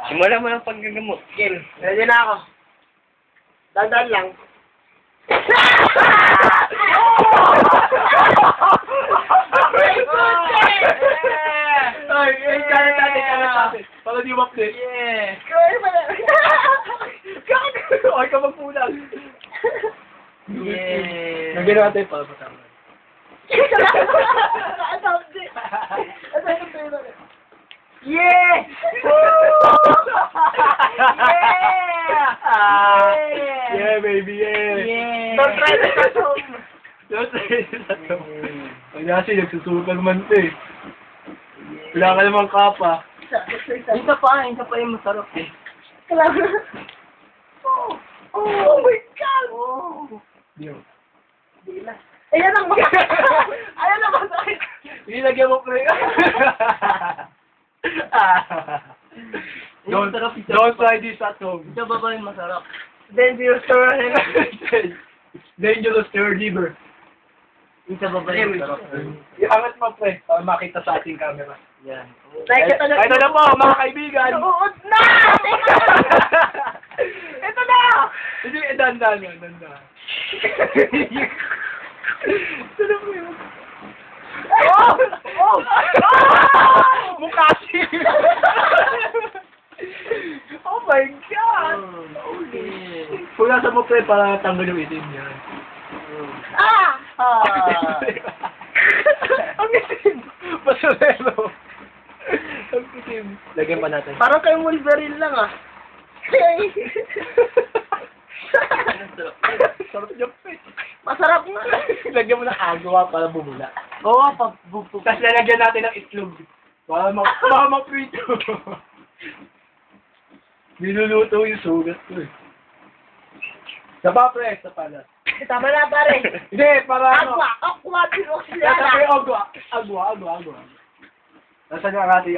Simula mo ng paggagamot. Game. Ready na ako. Dandan lang. Ay, kalat natin. Para di umaplit. Yeah. Okay ka magpunan. Yeah. Nagyan natin para matama. Yeah! Yeah, baby, yeah. Yeah! Don't try this at home! Don't try this at home. Kasi nagsusuka naman ito eh. Wala ka namang kapa. Isa pa yung masarap eh. Oh my God! Oh! Yo. Ayan ang masakit! Ayan ang masakit! Nilagyan mo pre. Don't try this at home. Ito ba ba yung masarap? Dangerous third liver. Ito ba ba yung masarap? Iangat mo pre, para makita sa ating camera. Yan. Ito na po, mga kaibigan. Suot na! Ito na! Hindi, dandan. Ito na po yun. Oh! Oh! Mukasi! Oh my God! Punasan mo pre para tanggal yung itim niya. Ah! Ang itim! Basurero! Ang itim. Lagyan pa natin. Parang kayong Wolverine lang ah. Sarap niya pre. Masarap nga. Lagyan mo ng agwa para bumula. Oo, pabubog. Tapos lalagyan natin ng itlog. Para ma-prito. Niluluto yung sugat ko eh. Sa pa pre, sa pala. Tama na pare. Hindi, para ano. Aqua, Sabi, agwa. Nasaan yung ating